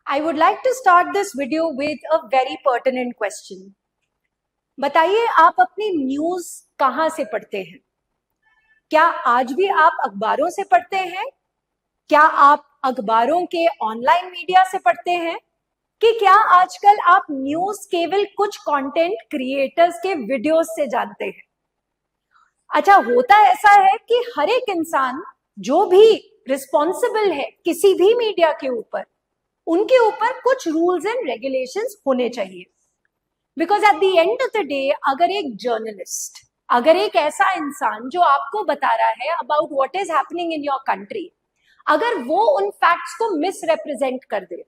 I would like to start this video with a very pertinent question. बताइए आप अपनी news कहां से पढ़ते हैं? क्या आज भी आप अखबारों से पढ़ते हैं? क्या आप अखबारों के ऑनलाइन मीडिया से पढ़ते हैं? कि क्या आजकल आप न्यूज केवल कुछ कंटेंट क्रिएटर्स के वीडियोस से जानते हैं? अच्छा, होता ऐसा है कि हर एक इंसान जो भी रिस्पॉन्सिबल है किसी भी मीडिया के ऊपर, उनके ऊपर कुछ रूल्स एंड रेगुलेशंस होने चाहिए। Because at the end of the day, अगर एक जर्नलिस्ट, अगर एक ऐसा इंसान जो आपको बता रहा है about what is happening in your country, अगर वो उन फैक्ट्स को मिसरिप्रेजेंट कर दे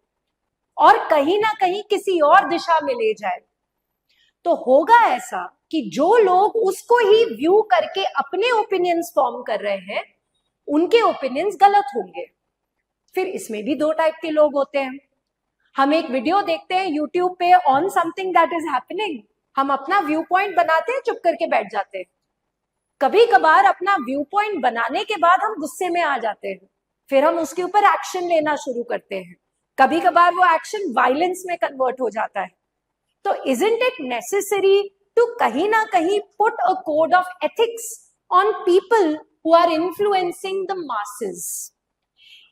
और कहीं ना कहीं किसी और दिशा में ले जाए, तो होगा ऐसा कि जो लोग उसको ही व्यू करके अपने ओपिनियंस फॉर्म कर रहे हैं, उनके ओपिनियंस गलत होंगे। फिर इसमें भी दो टाइप के लोग होते हैं। हम एक वीडियो देखते हैं यूट्यूब पे on something that is happening, हम अपना व्यू पॉइंट बनाते हैं, चुप करके बैठ जाते हैं। कभी कभार अपना व्यू पॉइंट बनाने के बाद हम गुस्से में आ जाते हैं, फिर हम उसके ऊपर एक्शन लेना शुरू करते हैं। कभी कभार वो एक्शन वायलेंस में कन्वर्ट हो जाता है। तो इजंट इट नेसेसरी टू कहीं ना कहीं put a code of ethics on people who are influencing the masses?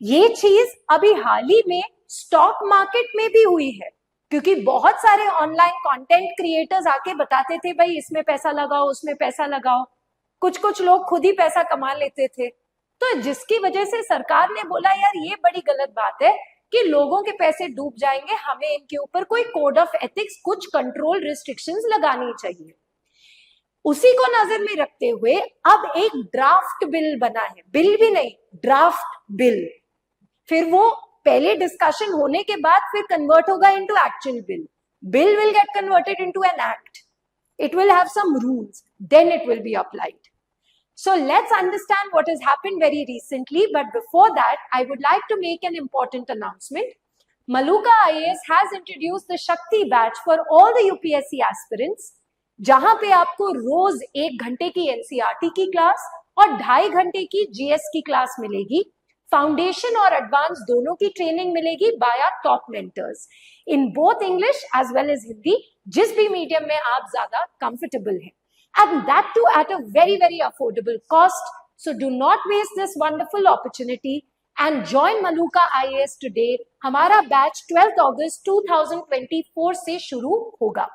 ये चीज अभी हाल ही में स्टॉक मार्केट में भी हुई है, क्योंकि बहुत सारे ऑनलाइन कंटेंट क्रिएटर्स आके बताते थे भाई इसमें पैसा लगाओ, उसमें पैसा लगाओ। कुछ लोग खुद ही पैसा कमा लेते थे। तो जिसकी वजह से सरकार ने बोला यार ये बड़ी गलत बात है कि लोगों के पैसे डूब जाएंगे, हमें इनके ऊपर कोई कोड ऑफ एथिक्स, कुछ कंट्रोल रिस्ट्रिक्शंस लगानी चाहिए। उसी को नजर में रखते हुए अब एक ड्राफ्ट बिल बना है, बिल भी नहीं, ड्राफ्ट बिल। फिर वो पहले डिस्कशन होने के बाद फिर कन्वर्ट होगा into actual bill. Bill will get converted into an act, it will have some rules, then it will be applied. So let's understand what has happened very recently, but before that I would like to make an important announcement. Maluka IAS has introduced the Shakti batch for all the UPSC aspirants, जहां पे आपको रोज 1 घंटे की NCERT की class और 2.5 घंटे की GS की क्लास मिलेगी। फाउंडेशन और एडवांस दोनों की ट्रेनिंग मिलेगी by top mentors in both English as well as Hindi, जिस भी मीडियम में आप ज्यादा कंफर्टेबल हैं, and that too at a very very affordable cost. So do not waste this wonderful opportunity and join Maluka IAS today. हमारा batch 12 अगस्त 2024 से शुरू होगा.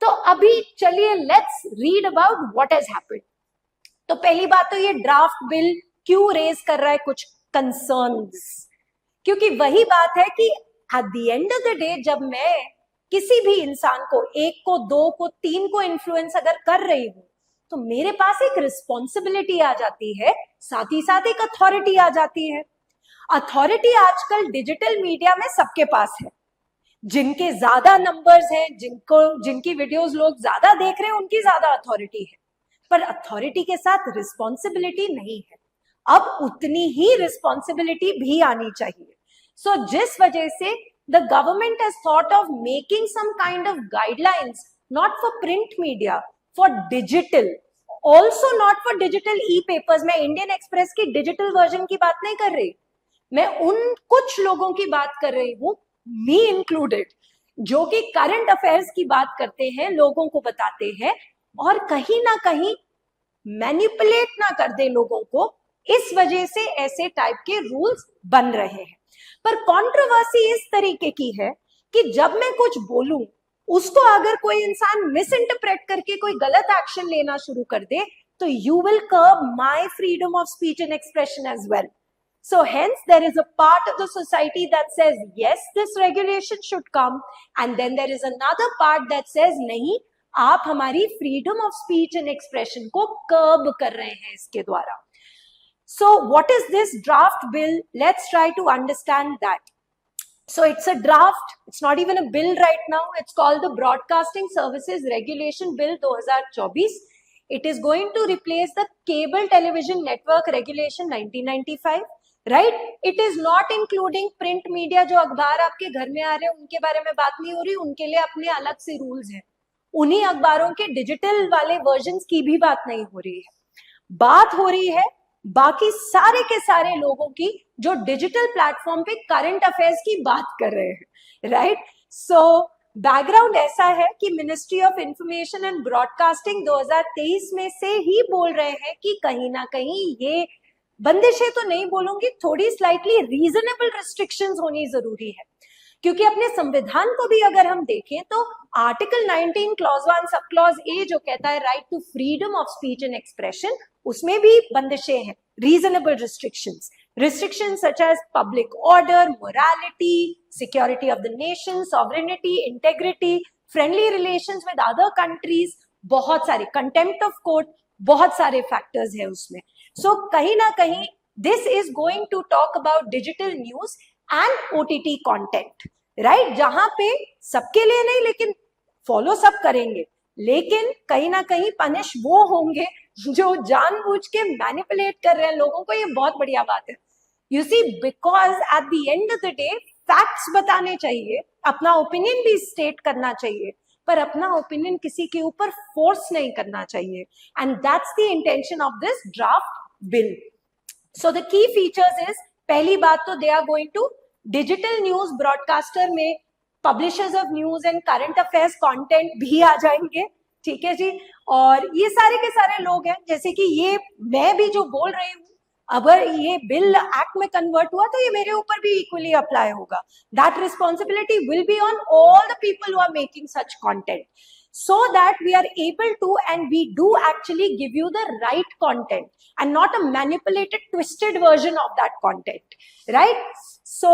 तो अभी चलिए let's read about what has happened. तो पहली बात तो ये ड्राफ्ट बिल क्यों रेज कर रहा है कुछ कंसर्न्स, क्योंकि वही बात है कि eight the end of the day जब मैं किसी भी इंसान को, 1 को, 2 को, 3 को इन्फ्लुएंस अगर कर रही हूं, तो मेरे पास एक रिस्पॉन्सिबिलिटी आ जाती है, साथ ही साथ एक अथॉरिटी आ जाती है. अथॉरिटी आजकल डिजिटल मीडिया में सबके पास है. जिनके ज्यादा नंबर्स हैं, जिनकी वीडियोस लोग ज्यादा देख रहे हैं, उनकी ज्यादा अथॉरिटी है. पर अथॉरिटी के साथ रिस्पॉन्सिबिलिटी नहीं है. अब उतनी ही रिस्पॉन्सिबिलिटी भी आनी चाहिए. सो जिस वजह से the government has thought of making some kind of guidelines, not for print media, for digital, also not for digital e papers. मैं इंडियन एक्सप्रेस की डिजिटल वर्जन की बात नहीं कर रही, मैं उन कुछ लोगों की बात कर रही हूं, मी इंक्लूडेड, जो कि करंट अफेयर्स की बात करते हैं, लोगों को बताते हैं और कहीं ना कहीं मैनिपुलेट ना कर दे लोगों को. इस वजह से ऐसे टाइप के रूल्स बन रहे हैं. पर कंट्रोवर्सी इस तरीके की है कि जब मैं कुछ बोलूं, उसको अगर कोई इंसान मिस इंटरप्रेट करके कोई गलत एक्शन लेना शुरू कर दे, तो you will curb my freedom of speech and expression as well. So hence there is a part of the society that says yes, this regulation should come, and then there is another part that says नहीं, आप हमारी freedom of speech and expression को curb कर रहे हैं इसके द्वारा. So what is this draft bill? Let's try to understand that. So it's a draft, it's not even a bill right now. It's called the Broadcasting Services Regulation Bill 2024. It is going to replace the Cable Television Network Regulation 1995. Right? It is not including print media. जो अखबार आपके घर में आ रहे हैं उनके बारे में बात नहीं हो रही, उनके लिए अपने अलग से रूल्स हैं. उन्हीं अखबारों के डिजिटल वाले वर्जन्स की भी बात नहीं हो रही है. बात हो रही है बाकी सारे के सारे लोगों की जो डिजिटल प्लेटफॉर्म पे करंट अफेयर्स की बात कर रहे हैं, राइट? सो बैकग्राउंड ऐसा है कि ministry of information and broadcasting 2023 में से ही बोल रहे हैं कि कहीं ना कहीं ये बंदिशें तो नहीं बोलूंगी, थोड़ी स्लाइटली रीजनेबल रिस्ट्रिक्शंस होनी जरूरी है, क्योंकि अपने संविधान को भी अगर हम देखें तो article 19 clause 1 sub clause A जो कहता है right to freedom of speech and expression, उसमें भी बंदिशें हैं, reasonable restrictions, restrictions such as public order, morality, security of the nation, sovereignty, integrity, friendly relations with other countries, बहुत सारे, contempt of court, बहुत सारे factors है उसमें. So कहीं ना कहीं this is going to talk about digital news and OTT content, right? जहां पे सबके लिए नहीं, लेकिन फॉलो सब करेंगे, लेकिन कहीं ना कहीं पनिश वो होंगे जो जानबूझ के मैनिपुलेट कर रहे हैं लोगों को. ये बहुत बढ़िया बात है. You see, because at the end of the day facts बताने चाहिए, अपना ओपिनियन भी स्टेट करना चाहिए, पर अपना ओपिनियन किसी के ऊपर फोर्स नहीं करना चाहिए. And that's the intention of this draft bill. So the key features is, पहली बात तो they are going to digital news broadcaster में publishers of news and current affairs content भी आ जाएंगे, ठीक है जी. और ये सारे के सारे लोग हैं, जैसे कि ये मैं भी जो बोल रही हूँ, अगर ये बिल एक्ट में कन्वर्ट हुआ तो ये मेरे ऊपर भी इक्वली अप्लाई होगा. That responsibility will be on all the people who are making such content, so that we are able to and we do actually give you the right content and not a manipulated twisted version of that content, right? So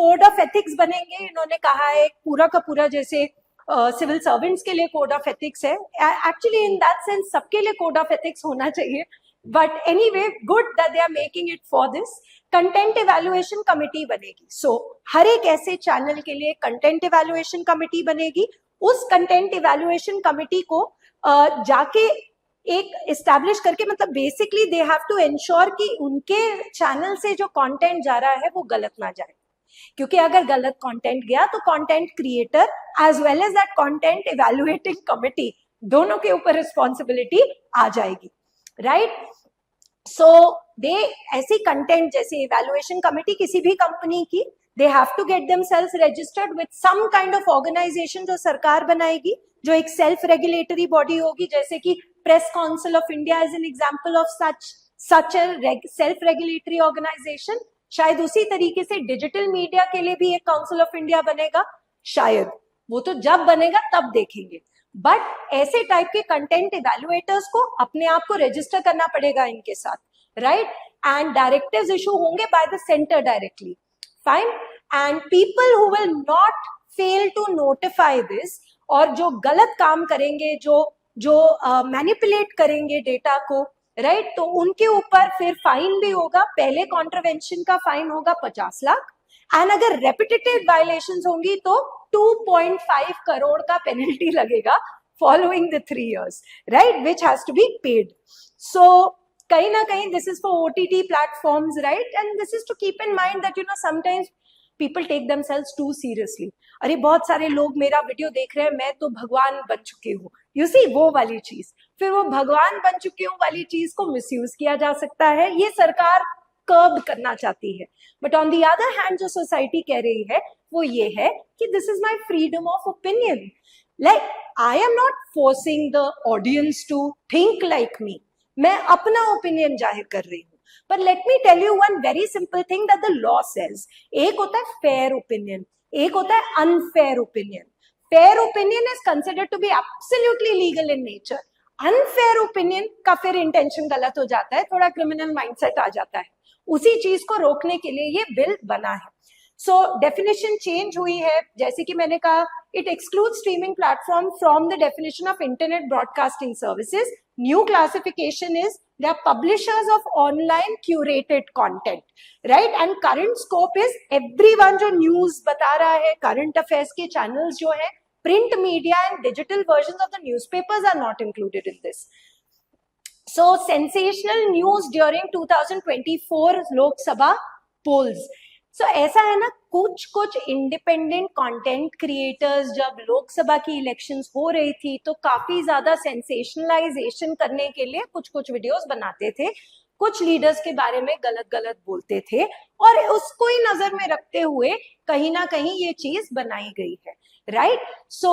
code of ethics बनेंगे, इन्होंने कहा है पूरा का पूरा, जैसे civil servants के लिए कोड ऑफ एथिक्स है. एक्चुअली इन दैट सेंस सबके लिए कोड ऑफ एथिक्स होना चाहिए, but anyway good that they are making it for this. Content evaluation committee बनेगी. सो हर एक ऐसे चैनल के लिए कंटेंट इवैल्यूएशन कमिटी बनेगी. उस कंटेंट इवैल्यूएशन कमिटी को जाके एक एस्टैब्लिश करके, मतलब basically they have to ensure कि उनके चैनल से जो कंटेंट जा रहा है वो गलत ना जाए, क्योंकि अगर गलत कंटेंट गया तो content creator as well as that content evaluating committee दोनों के ऊपर रिस्पॉन्सिबिलिटी आ जाएगी, राइट? सो दे ऐसी कंटेंट, जैसे इवैल्यूएशन कमिटी किसी भी कंपनी की, they have to get themselves registered with some kind of organization जो सरकार बनाएगी, जो एक सेल्फ रेगुलेटरी बॉडी होगी, जैसे कि press council of India is an example of such a self regulatory organisation. शायद उसी तरीके से डिजिटल मीडिया के लिए भी एक काउंसिल ऑफ इंडिया बनेगा, शायद, वो तो जब बनेगा तब देखेंगे. बट ऐसे टाइप के कंटेंट इवैल्यूएटर्स को अपने आप को रजिस्टर करना पड़ेगा इनके साथ, राइट? एंड डायरेक्टिव्स इशू होंगे by the centre directly. Fine. And people who will not fail to notify this, और जो गलत काम करेंगे, जो मैनिपुलेट करेंगे डेटा को, राइट, तो उनके ऊपर फिर फाइन भी होगा. पहले कॉन्ट्रवेंशन का फाइन होगा 50 लाख, एंड अगर रेपिटेटिव वायलेशंस होंगी तो 2.5 करोड़ का पेनल्टी लगेगा following the 3 years, right, which has to be paid. So कहीं ना कहीं this is for OTT platforms, right? And this is to keep in mind that you know sometimes people take themselves too seriously. अरे बहुत सारे लोग मेरा video देख रहे हैं, मैं तो भगवान बन चुकी हूँ, यू सी, वो वाली चीज. फिर वो भगवान बन चुकी हूँ वाली चीज को मिसयूज किया जा सकता है, ये सरकार कर्ब करना चाहती है. But on the other hand जो सोसाइटी कह रही है वो ये है कि this is my freedom of opinion. Like I am not forcing the audience to think like me, मैं अपना ओपिनियन जाहिर कर रही हूँ. पर let me tell you one very simple thing that the law says. एक होता है फेयर ओपिनियन, एक होता है unfair opinion. Fair opinion is considered to be absolutely legal in nature. Unfair opinion का फिर इंटेंशन गलत हो जाता है, थोड़ा क्रिमिनल माइंडसेट आ जाता है. उसी चीज को रोकने के लिए ये बिल बना है. सो डेफिनेशन चेंज हुई है, जैसे कि मैंने कहा, it exclude streaming platform from the definition of internet broadcasting services. New classification is they are publishers of online curated content, right? And current scope is everyone जो news बता रहा है, current affairs के channels जो है, print media and digital versions of the newspapers are not included in this. So sensational news during 2024 Lok Sabha polls. So ऐसा है ना, कुछ इंडिपेंडेंट कंटेंट क्रिएटर्स जब लोकसभा की इलेक्शंस हो रही थी तो काफी ज्यादा सेंसेशनलाइजेशन करने के लिए कुछ वीडियोस बनाते थे. कुछ लीडर्स के बारे में गलत गलत बोलते थे और उसको ही नजर में रखते हुए कहीं ना कहीं ये चीज बनाई गई है, right? So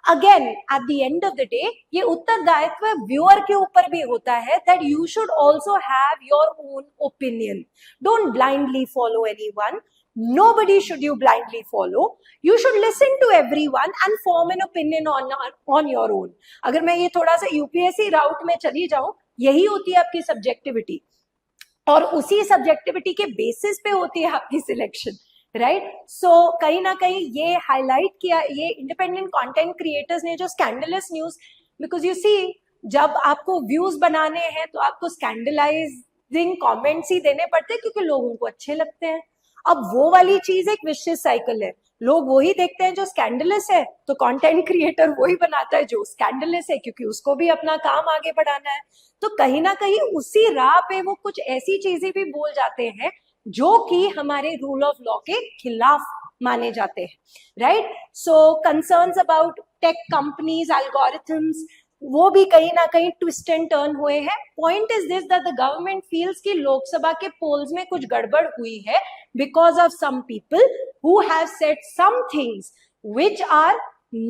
again eight the end of the day ये उत्तरदायित्व व्यूअर के ऊपर भी होता है that you should also have your own opinion. Don't blindly follow anyone. Nobody should you blindly follow. You should listen to everyone and form an opinion on your own. अगर मैं ये थोड़ा सा यूपीएससी राउट में चली जाऊं, यही होती है आपकी सब्जेक्टिविटी और उसी सब्जेक्टिविटी के बेसिस पे होती है आपकी सिलेक्शन, राइट? सो कहीं ना कहीं ये हाईलाइट किया ये इंडिपेंडेंट कंटेंट क्रिएटर्स ने जो scandalous news, because you see जब आपको व्यूज बनाने हैं तो आपको स्कैंडलाइजिंग कमेंट्स ही देने पड़ते हैं क्योंकि लोगों को अच्छे लगते हैं. अब वो वाली चीज एक विशियस साइकिल है. लोग वही देखते हैं जो स्कैंडलस है, तो कंटेंट क्रिएटर वही बनाता है जो स्कैंडलस है क्योंकि उसको भी अपना काम आगे बढ़ाना है. तो कहीं ना कहीं उसी राह पे वो कुछ ऐसी चीजें भी बोल जाते हैं जो कि हमारे रूल ऑफ लॉ के खिलाफ माने जाते हैं, right? So concerns about tech companies, algorithms, वो भी कहीं ना कहीं ट्विस्ट एंड टर्न हुए हैं. Point is this that the government feels कि लोकसभा के पोल्स में कुछ गड़बड़ हुई है because of some people who have said some things which are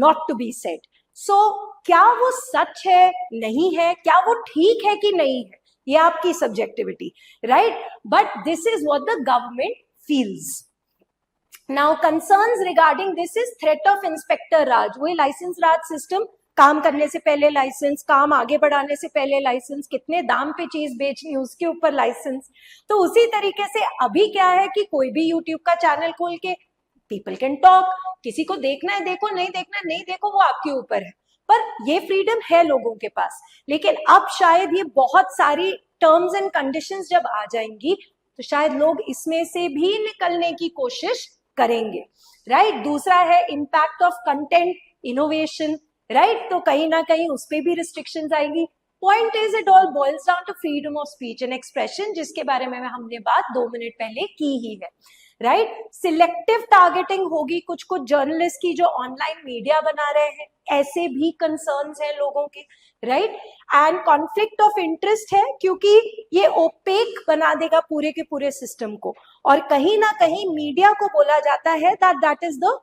not to be said. So क्या वो सच है, नहीं है, क्या वो ठीक है कि नहीं है, ये आपकी subjectivity, right? But this is what the government feels. Now concerns regarding this is threat of Inspector Raj. वही लाइसेंस राज सिस्टम, काम करने से पहले लाइसेंस, काम आगे बढ़ाने से पहले लाइसेंस, कितने दाम पे चीज बेचनी उसके ऊपर लाइसेंस. तो उसी तरीके से अभी क्या है कि कोई भी यूट्यूब का चैनल खोल के पीपल कैन टॉक, किसी को देखना है देखो, नहीं देखना है नहीं देखो, वो आपके ऊपर है. पर ये फ्रीडम है लोगों के पास. लेकिन अब शायद ये बहुत सारी टर्म्स एंड कंडीशंस जब आ जाएंगी तो शायद लोग इसमें से भी निकलने की कोशिश करेंगे, राइट? दूसरा है impact of content innovation, right? तो कहीं ना कहीं उस पर भी रिस्ट्रिक्शंस आएंगी. Point is it all boils down to freedom of speech and expression, जिसके बारे में हमने बात 2 मिनट पहले की ही है, राइट? सिलेक्टिव टारगेटिंग होगी कुछ कुछ जर्नलिस्ट की जो ऑनलाइन मीडिया बना रहे हैं, ऐसे भी कंसर्न्स हैं लोगों के, right? And conflict of interest है क्योंकि ये ओपेक बना देगा पूरे के पूरे सिस्टम को. और कहीं ना कहीं मीडिया को बोला जाता है that is the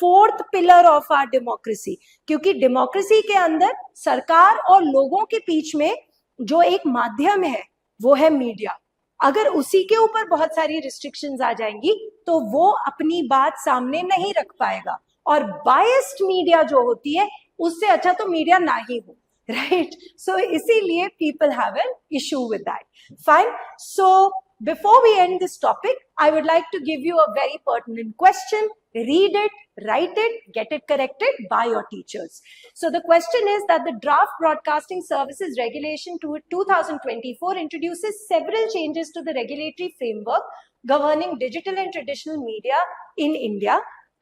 fourth pillar of our democracy, क्योंकि डेमोक्रेसी के अंदर सरकार और लोगों के बीच में जो एक माध्यम है वो है मीडिया. अगर उसी के ऊपर बहुत सारी रिस्ट्रिक्शंस आ जाएंगी तो वो अपनी बात सामने नहीं रख पाएगा. और बायस्ड मीडिया जो होती है उससे अच्छा तो मीडिया ना ही हो, राइट? सो इसीलिए people have an issue with that. Fine. So before we end this topic, I would like to give you a very pertinent question. Read it, write it, get it corrected by your teachers. So the question is that the Draft Broadcasting Services Regulation 2024 introduces several changes to the regulatory framework governing digital and traditional media in India.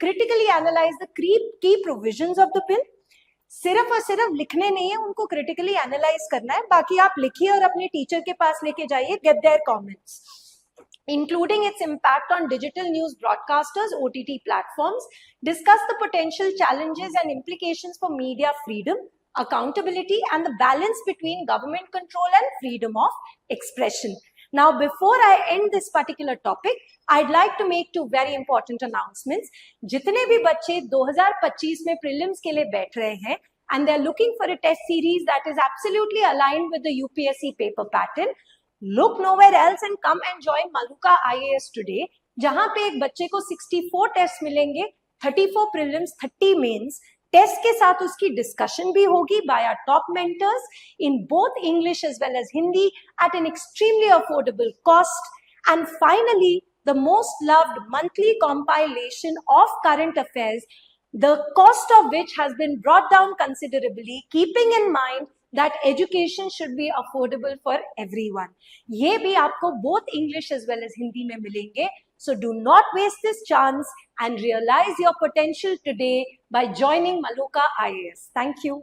Critically analyze the key provisions of the bill. सिर्फ और सिर्फ लिखने नहीं है, उनको critically analyse करना है. बाकी आप लिखिए और अपने टीचर के पास लेके जाइए, get their comments, including its impact on digital news broadcasters, OTT platforms, discuss the potential challenges and implications for media freedom, accountability, and the balance between government control and freedom of expression. Now, before I end this particular topic, I'd like to make 2 very important announcements. जितने भी बच्चे 2025 में prelims के लिए बैठ रहे हैं and they're looking for a test series that is absolutely aligned with the UPSC paper pattern, look nowhere else and come and join Maluka IAS today, जहां पे एक बच्चे को 64 टेस्ट मिलेंगे, 34 prelims, 30 mains. टेस्ट के साथ उसकी डिस्कशन भी होगी by our top mentors in both English as well as Hindi at an extremely affordable cost. And finally, the most loved monthly compilation of current affairs, the cost of which has been brought down considerably, keeping in mind that education should be affordable for everyone. ये भी आपको both English as well as Hindi में मिलेंगे. So do not waste this chance and realize your potential today by joining Maluka IAS. Thank you.